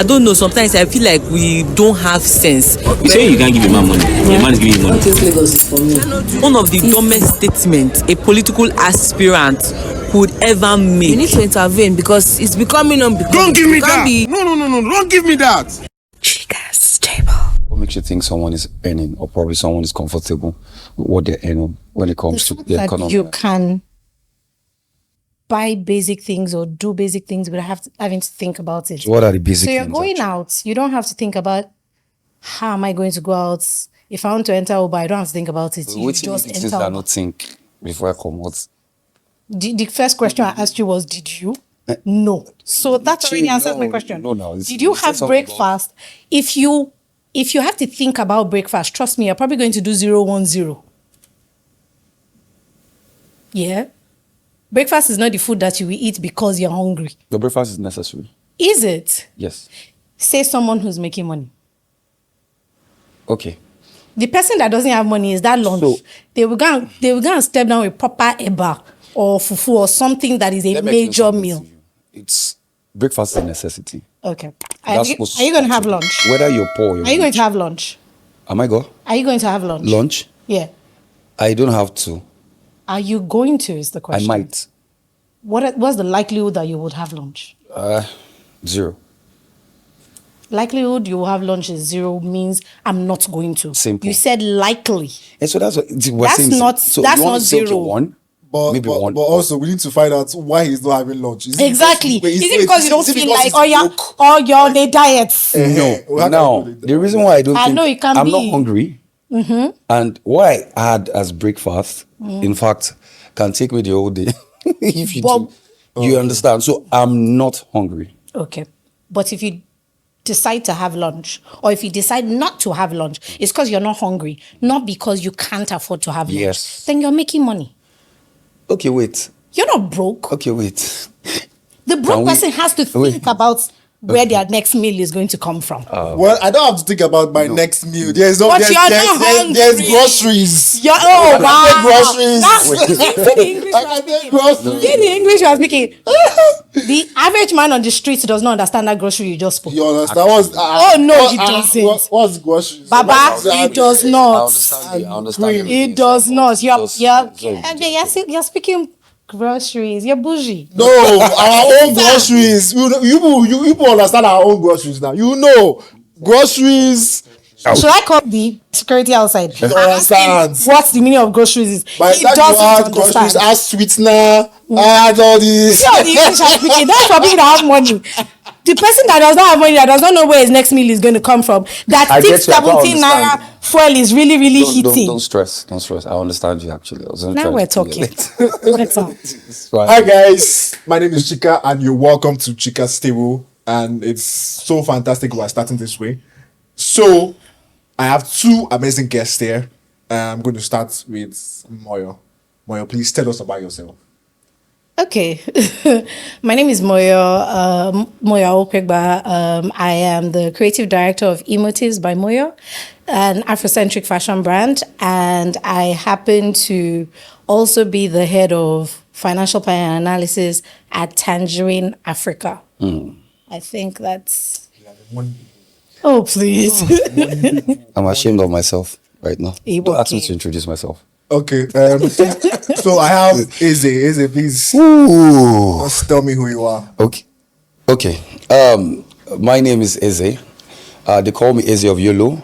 don't know. Sometimes I feel like we don't have sense. You say you can't give a man money. A man is giving you money. Lagos is for me. One of the dumbest statements a political aspirant could ever make. You need to intervene because it's becoming unbecoming. Don't give me that. No. Don't give me that. Chikas table. What makes you think someone is earning, or probably someone is comfortable with what they're earning when it comes to the economy? You can buy basic things or do basic things without having to think about it. So what are the basic So you're things? going out, you don't have to think about how am I going to go out. If I want to enter Uber, I don't have to think about it. You Which just things enter. that I not think before I come out? The first question I asked you was, did you? No. So that already answers my question. No. Did you have breakfast? If you have to think about breakfast, trust me, you're probably going to do 010. Yeah. Breakfast is not the food that you will eat because you're hungry. The breakfast is necessary. Is it? Yes. Say someone who's making money. Okay. The person that doesn't have money, is that lunch? So- they will go and step down with proper eba or fufu or something that is a Let me explain major something meal. to you. It's breakfast is a necessity. Okay. That's Are supposed you going to have be. lunch? Whether you're poor or you're Are you going rich. to have lunch? Am I go? Are you going to have lunch? Lunch? Yeah. I don't have to. Are you going to is the I question. might. What's the likelihood that you would have lunch? 0. Likelihood you will have lunch is 0 means I'm not going to. Simple. You said likely. And so that's what we're That's saying. not- So that's you want not to say, okay, 0. 1, But maybe 1. also we need to find out why he's not having lunch. Is it Exactly. because- Is it because you don't is it feel because like he's or broke? you're on a diet? No. Now, the reason why I don't I think know it can I'm be. not hungry, and what I had as breakfast, in fact, can take me the whole day. If you But- do, you understand. So I'm not hungry. Okay. But if you decide to have lunch or if you decide not to have lunch, it's because you're not hungry, not because you can't afford to have lunch. Yes. Then you're making money. Okay, wait. You're not broke. Okay, wait. The broke Can we- person has to wait. think about where their next meal is going to come from. Well, I don't have to think about my next meal. There's But you're not there's hungry. groceries. You're, oh, I wow. can get groceries. That's the English I you are can get speaking. groceries. See the English you are speaking. The average man on the streets does not understand that grocery you just spoke. You understand? Oh, no, he doesn't. What's groceries? Baba, it does not. I understand. It does not. You're Just- you're speaking groceries. You're bougie. No, our own groceries. You people understand our own groceries now. You know, groceries. Should I call the security outside? You understand? What's the meaning of groceries? Is By he the time you add doesn't groceries, understand. add sweetener, add all this. See how the English are speaking. That's for people that have money. The person that does not have money, that does not know where his next meal is going to come from, that I get 6, you, I don't 17 naira understand. fuel is really, really hitting. Don't stress. Don't stress. I understand you actually. I wasn't Now trying we're to talking. Let's talk. It's fine. Hi guys, my name is Chika and you're welcome to Chika's Table, and it's so fantastic we're starting this way. So I have 2 amazing guests here. I'm going to start with Moyo. Moyo, please tell us about yourself. Okay. My name is Awopegba. I am the creative director of Emotives by Moyo, an Afrocentric fashion brand, and I happen to also be the head of financial planning and analysis at Tangerine Africa. I think that's... Oh, please. I'm ashamed of myself right now. Don't ask me Okay. to introduce myself. Okay, so I have Eze. Eze, please Ooh. just tell me who you are. Okay. My name is Eze. They call me Eze of Yolo,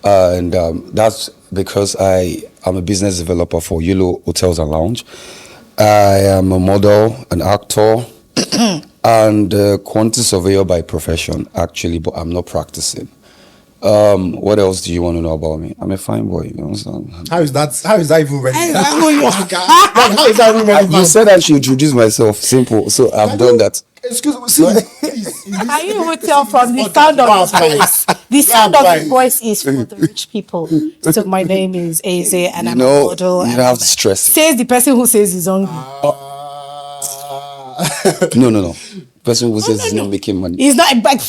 and that's because I am a business developer for Yolo Hotels and Lounge. I am a model, an actor, and a quantity surveyor by profession, actually, but I'm not practicing. What else do you want to know about me? I'm a fine boy. You understand? How is that even relevant? How is that even relevant? You said I should introduce myself. Simple. So I've done that. Excuse me. See, please. Can you even tell from the sound of his voice? The sound of his voice is for the rich people. So my name is Eze and I'm a model. You don't have to stress it. Says the person who says he's hungry. No. Person who says he's not making money. He's not, but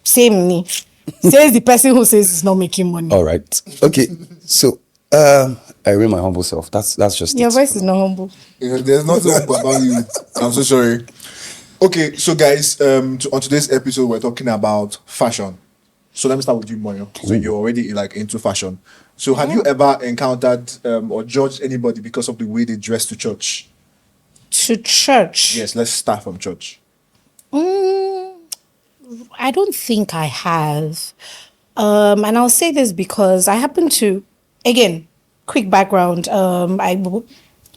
same me. Says the person who says he's not making money. All right. Okay. So I remain my humble self. That's just Your it. voice is not humble. There's nothing about you. I'm so sorry. Okay, so guys, on today's episode, we're talking about fashion. So let me start with you, Moyo. So you're already like into fashion. So have you ever encountered or judged anybody because of the way they dress to church? To church. Yes, let's start from church. I don't think I have. And I'll say this because I happen to, again, quick background. I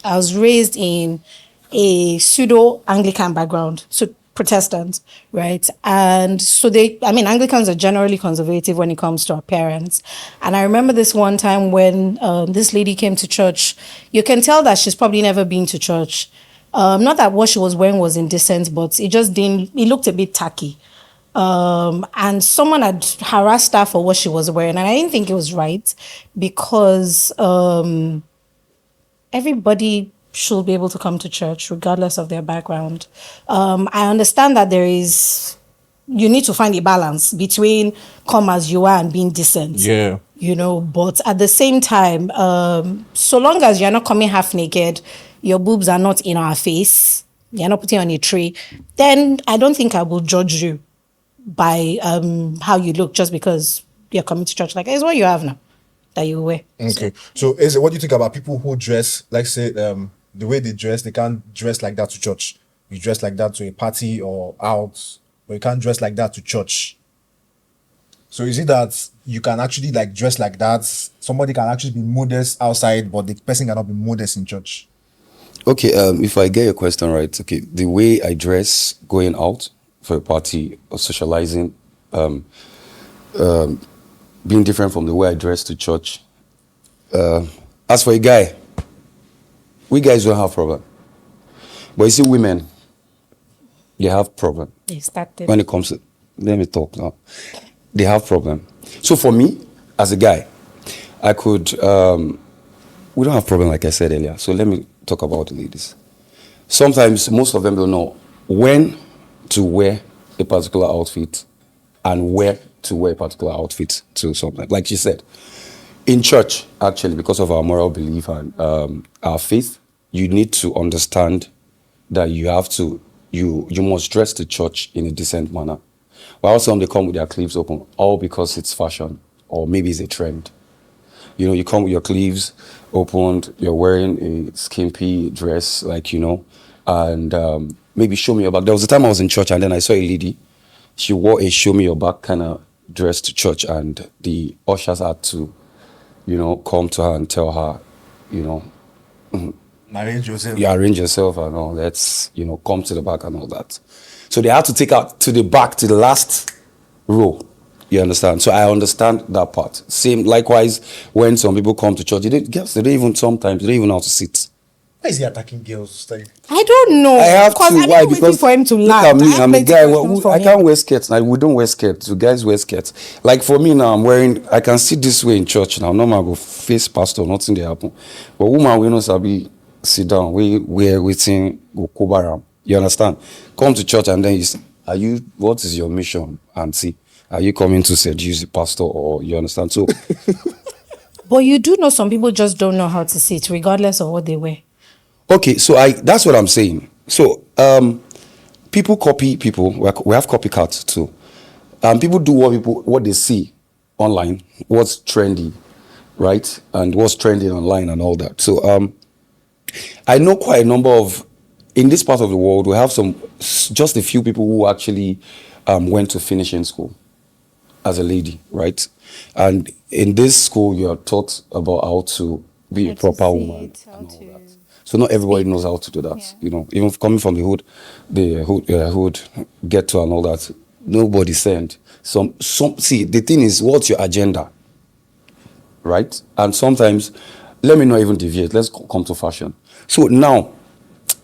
was raised in a pseudo Anglican background, so Protestant, right? And so Anglicans are generally conservative when it comes to appearance. And I remember this one time when this lady came to church. You can tell that she's probably never been to church. Not that what she was wearing was indecent, but it looked a bit tacky. And someone had harassed her for what she was wearing, and I didn't think it was right because everybody should be able to come to church regardless of their background. I understand that you need to find a balance between come as you are and being decent. Yeah. But at the same time, so long as you're not coming half naked, your boobs are not in our face, you're not putting on a tray, then I don't think I will judge you by how you look just because you're coming to church. Like, it's what you have now that you wear. Okay. So what do you think about people who dress, like say, the way they dress, they can't dress like that to church. You dress like that to a party or out, but you can't dress like that to church. So is it that you can actually like dress like that? Somebody can actually be modest outside, but the person cannot be modest in church. Okay, if I get your question right, okay, the way I dress going out for a party or socializing, being different from the way I dress to church. As for a guy, we guys don't have problem. But you see women, they have problem. They started. When it comes to, let me talk now. They have problem. So for me, as a guy, I could, we don't have problem like I said earlier. So let me talk about the ladies. Sometimes most of them don't know when to wear a particular outfit and where to wear a particular outfit to something. Like she said, in church, actually, because of our moral belief and our faith, you need to understand that you must dress to church in a decent manner. While some they come with their sleeves open, all because it's fashion or maybe it's a trend. You come with your sleeves opened, you're wearing a skimpy dress, and maybe show me your back. There was a time I was in church and then I saw a lady. She wore a show me your back kind of dress to church, and the ushers had to, come to her and tell her, Arrange yourself. you arrange yourself and all. Let's, come to the back and all that. So they had to take out to the back, to the last row. You understand? So I understand that part. Same, likewise, when some people come to church, sometimes they don't even know how to sit. Why is he attacking girls? Like, I don't know. I have to. Why? Waiting Because for him to look laugh. at me. I have I'm a plenty guy. questions for I him. can't wear skirts. Now we don't wear skirts. You guys wear skirts. Like for me now, I can sit this way in church now. Normal go face pastor, nothing they happen. But woman, we know sabi sit down. We waiting go cover. You understand? Come to church and then what is your mission? And see, are you coming to seduce the pastor or you understand? So, But you do know some people just don't know how to sit, regardless of what they wear. okay, so that's what I'm saying. So, people copy people. We have copycats too. People do what they see online, what's trendy, right? And what's trending online and all that. So, I know quite a number in this part of the world, we have just a few people who actually went to finishing school as a lady, right? And in this school, you are taught about how to be a proper woman and all that. So not everybody knows how to do that. Yeah. Even coming from the hood get to and all that. Nobody sent. See, the thing is, what's your agenda, right? And sometimes, let me not even deviate. Let's come to fashion. So now,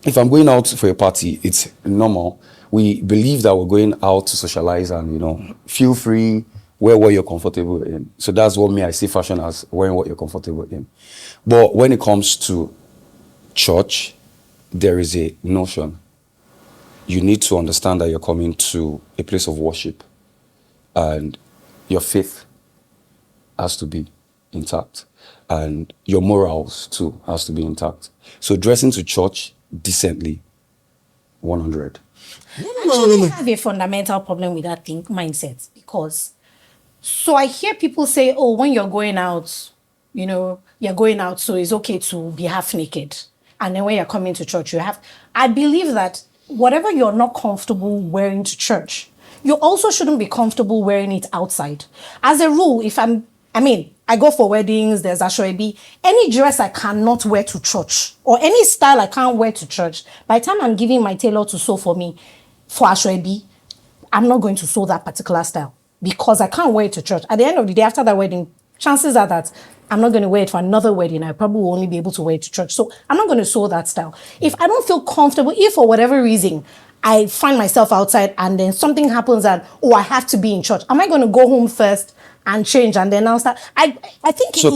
if I'm going out for a party, it's normal. We believe that we're going out to socialize and, feel free, wear what you're comfortable in. So that's what I see fashion as, wearing what you're comfortable in. But when it comes to church, there is a notion. You need to understand that you're coming to a place of worship and your faith has to be intact and your morals too has to be intact. So dressing to church decently, 100. I have a fundamental problem with that mindset because so I hear people say, oh, when you're going out, you're going out, so it's okay to be half naked. And then when you're coming to church, I believe that whatever you're not comfortable wearing to church, you also shouldn't be comfortable wearing it outside. As a rule, I go for weddings, there's Ashoebi, any dress I cannot wear to church or any style I can't wear to church, by the time I'm giving my tailor to sew for me for Ashoebi, I'm not going to sew that particular style because I can't wear it to church. At the end of the day, after that wedding, chances are that I'm not going to wear it for another wedding. I probably will only be able to wear it to church. So I'm not going to sew that style. If I don't feel comfortable, if for whatever reason, I find myself outside and then something happens and, I have to be in church, am I going to go home first and change and then I'll start? I think So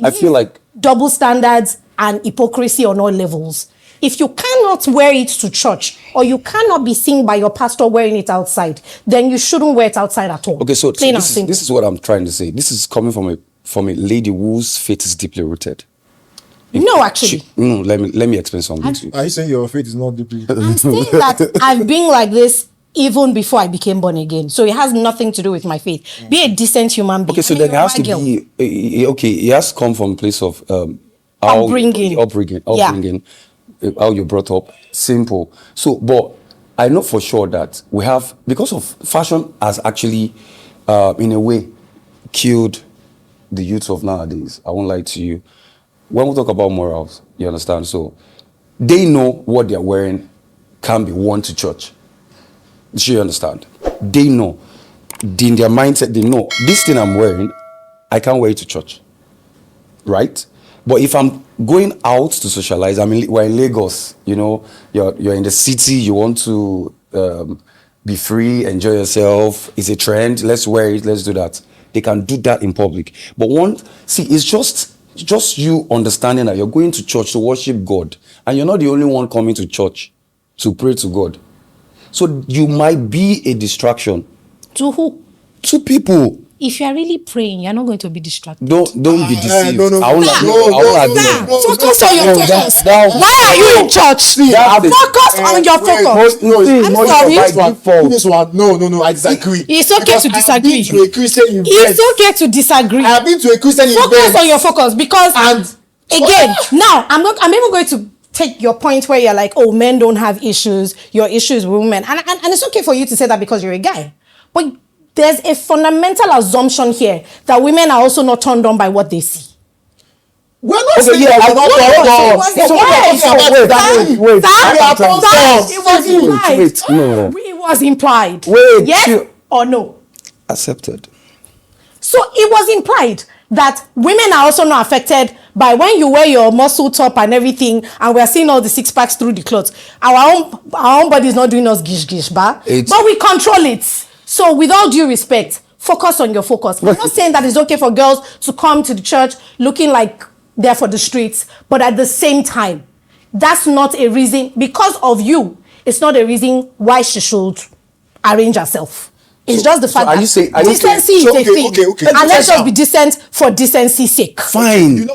I feel like double standards and hypocrisy on all levels. If you cannot wear it to church or you cannot be seen by your pastor wearing it outside, then you shouldn't wear it outside at all. okay. So Plain and this simple. is what I'm trying to say. This is coming from a lady whose faith is deeply rooted. No, actually. Let me explain something to you. Are you saying your faith is not deeply? I'm saying that I've been like this even before I became born again. So it has nothing to do with my faith. Be a decent human being. Okay, so there has to be it has to come from a place of Upbringing. How you're brought up. Simple. So, but I know for sure that we have, because of fashion has actually in a way killed the youth of nowadays. I won't lie to you. When we talk about morals, you understand? So they know what they're wearing can be worn to church. Do you understand? They know. In their mindset, they know this thing I'm wearing, I can't wear it to church. Right? But if I'm going out to socialize, we're in Lagos, you're in the city, you want to be free, enjoy yourself. It's a trend, let's wear it, let's do that. They can do that in public. But it's just you understanding that you're going to church to worship God, and you're not the only one coming to church to pray to God. So you might be a distraction. To who? To people. If you are really praying, you're not going to be distracted. Don't be deceived. No. Focus on your focus. Why are you in church? Focus on your focus. This one. No. I disagree. It's okay to disagree. I've been to a Christian event. It's okay to disagree. I have been to a Christian event. Focus on your focus because again, now I'm even going to take your point where you're like, oh, men don't have issues. Your issues with women, and it's okay for you to say that because you're a guy, but there's a fundamental assumption here that women are also not turned on by what they see. We're not saying that it was implied. Wait, yes or no? Accepted. So it was implied that women are also not affected by when you wear your muscle top and everything, and we're seeing all the six packs through the clothes. Our own body is not doing us gish, but we control it. So with all due respect, focus on your focus. I'm not saying that it's okay for girls to come to the church looking like they're for the streets, but at the same time, that's not a reason, because of you, it's not a reason why she should arrange herself. It's just the fact that decency is a thing. Okay. And let's just be decent for decency's sake. Fine. You know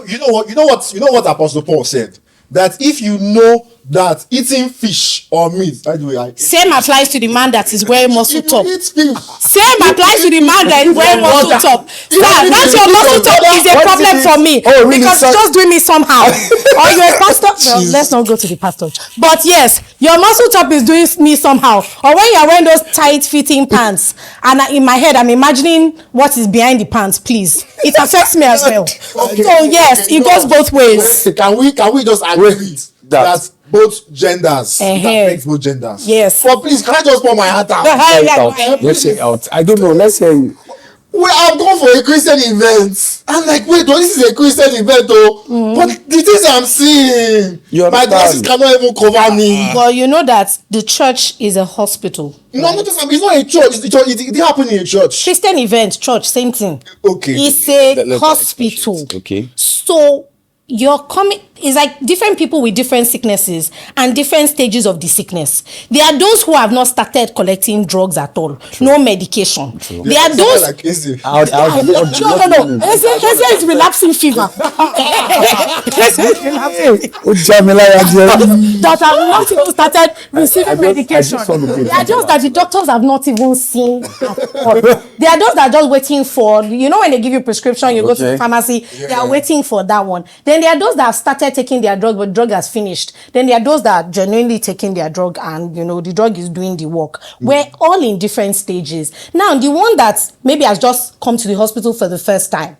what Apostle Paul said? That if you know that eating fish or meat, same applies to the man that is wearing muscle top. Same applies to the man that is wearing muscle top. That your muscle top is a problem for me, because it's just doing me somehow. Or you're a pastor. Well, let's not go to the pastor. But yes, your muscle top is doing me somehow. Or when you're wearing those tight fitting pants, and in my head I'm imagining what is behind the pants. Please, it affects me as well. So yes, it goes both ways. Can we just agree that both genders affects both genders? Yes. But please, can I just pour my heart out? Let's say out. I don't know. Let's say. Well, I've gone for a Christian event. I'm like, wait, this is a Christian event, but the things I'm seeing, my glasses cannot even cover me. Well, you know that the church is a hospital. No, it's not a church. It happened in a church. Christian event, church, same thing. Okay. It's a hospital. Okay. So you're coming, it's like different people with different sicknesses and different stages of the sickness. There are those who have not started collecting drugs at all, no medication. There are those. Like, is it? No. Eze is relapsing fever. That have not even started receiving medication. They are just that the doctors have not even seen at all. They are those that are just waiting for, you know, when they give you prescription, you go to the pharmacy, they are waiting for that one. Then there are those that have started taking their drug, but drug has finished. Then there are those that are genuinely taking their drug and, you know, the drug is doing the work. We're all in different stages. Now, the one that maybe has just come to the hospital for the first time,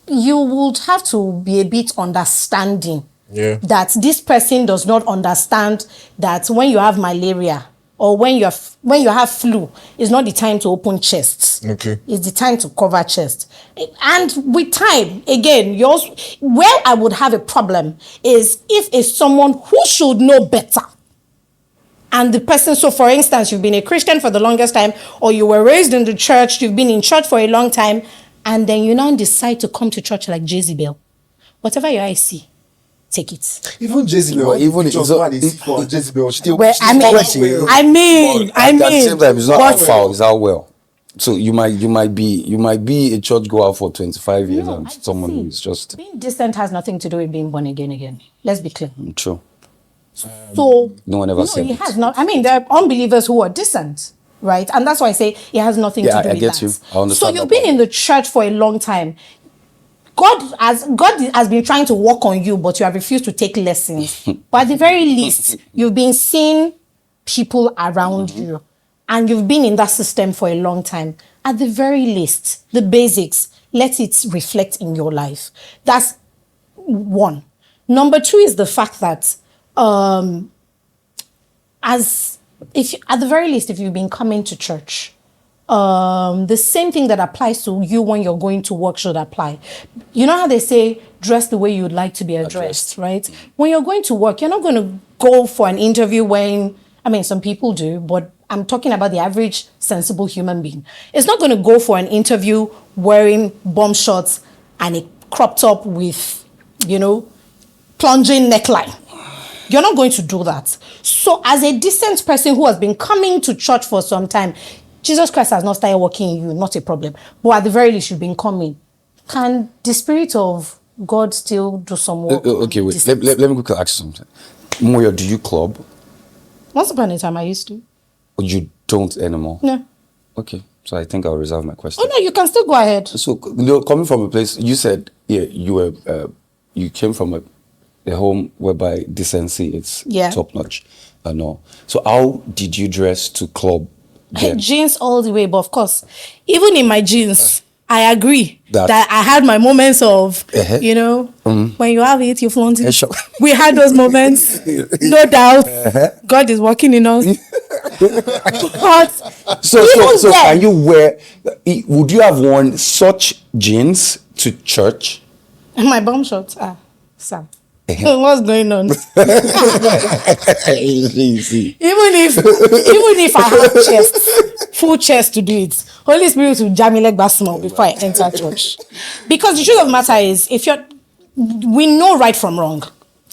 you would have to be a bit understanding that this person does not understand that when you have malaria or when you have flu, it's not the time to open chests. Okay. It's the time to cover chest. And with time, again, where I would have a problem is if it's someone who should know better. And the person, so for instance, you've been a Christian for the longest time, or you were raised in the church, you've been in church for a long time, and then you now decide to come to church like Jezebel. Whatever your eyes see, take it. Even Jezebel, even just it's- what is for Jezebel still. Well, I mean, At the same time, it's not how foul, it's how well. So you might be a church goer for 25 years and someone who is just being decent has nothing to do with being born again. Let's be clear. true. So No one ever said it it. has not. I mean, there are unbelievers who are decent, right? And that's why I say it has nothing to do I with get that. you. I understand So you've that been in the church for a long time. God has been trying to work on you, but you have refused to take lessons. But at the very least, you've been seeing people around you, and you've been in that system for a long time. At the very least, the basics, let it reflect in your life. That's one. Number two is the fact that at the very least, if you've been coming to church, the same thing that applies to you when you're going to work should apply. You know how they say, dress the way you'd like to be addressed, right? When you're going to work, you're not going to go for an interview wearing, I mean, some people do, but I'm talking about the average sensible human being. It's not going to go for an interview wearing bomb shorts and a crop top with, you know, plunging neckline. You're not going to do that. So as a decent person who has been coming to church for some time, Jesus Christ has not started working in you, not a problem. But at the very least, you've been coming. Can the Spirit of God still do some work? Okay, wait. Let me quickly ask you something. Moyo, do you club? Once upon a time, I used to. Or you don't anymore? No. Okay, so I think I'll reserve my question. Oh, no, you can still go ahead. So, coming from a place, you said, you came from a home whereby decency is top notch and all. So, how did you dress to club then? Jeans all the way, but of course, even in my jeans, I agree that I had my moments of, you know, when you have it, you flaunt it. We had those moments, no doubt. God is working in us. But so can you wear? Would you have worn such jeans to church? My bomb shorts, Sam. What's going on? Even if I have full chest to do it, Holy Spirit will jam me like small before I enter church. Because the truth of the matter is, we know right from wrong.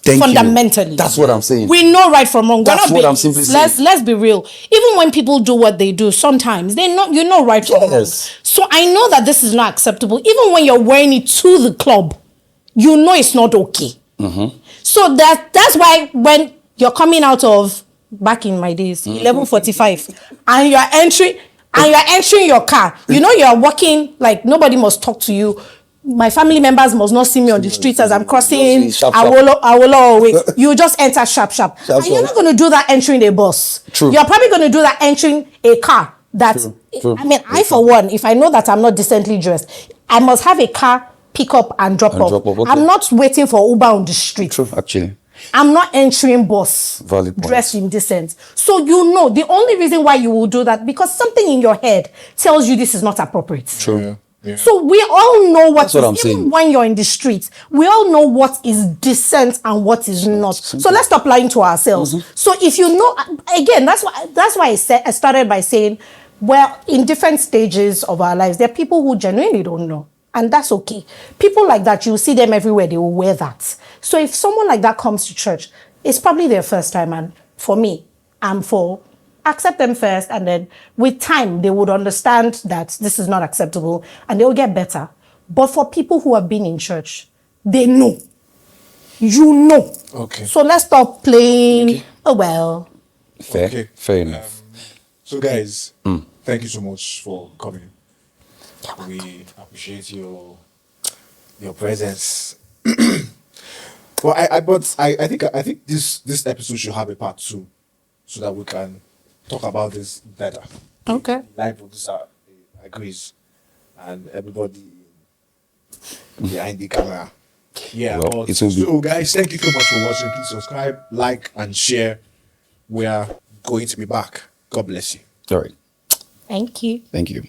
Fundamentally. You. That's what I'm saying. We know right from wrong. That's what I'm simply saying. Let's be real. Even when people do what they do, sometimes you know right from wrong. So I know that this is not acceptable. Even when you're wearing it to the club, you know it's not okay. So that's why when you're coming out of, back in my days, 11:45, and you're entering your car, you know you're walking like nobody must talk to you. My family members must not see me on the streets as I'm crossing Awolowo way. You just enter sharp. And you're not going to do that entering a bus. True. You're probably going to do that entering a car. True. I mean, I for one, if I know that I'm not decently dressed, I must have a car pick up and drop off. Okay. I'm not waiting for Uber on the street. True, actually. I'm not entering bus dressed indecent. So you know, the only reason why you will do that, because something in your head tells you this is not appropriate. True. Yeah. So we all know what I'm saying. Even when you're in the streets, we all know what is decent and what is not. So let's stop lying to ourselves. So if you know, again, that's why I started by saying, well, in different stages of our lives, there are people who genuinely don't know. And that's okay. People like that, you'll see them everywhere, they will wear that. So if someone like that comes to church, it's probably their first time. And for me, I'm for accept them first. And then with time, they would understand that this is not acceptable and they'll get better. But for people who have been in church, they know. You know. Okay. So let's stop playing, oh well. Fair. Okay. Fair enough. So guys, thank you so much for coming. We appreciate your presence. Well, I think this episode should have a part 2, so that we can talk about this better. Okay. Live producer agrees, and everybody behind the camera. Yeah. Well, but it will be- so guys, thank you so much for watching. Please subscribe, like, and share. We are going to be back. God bless you. All right. Thank you. Thank you.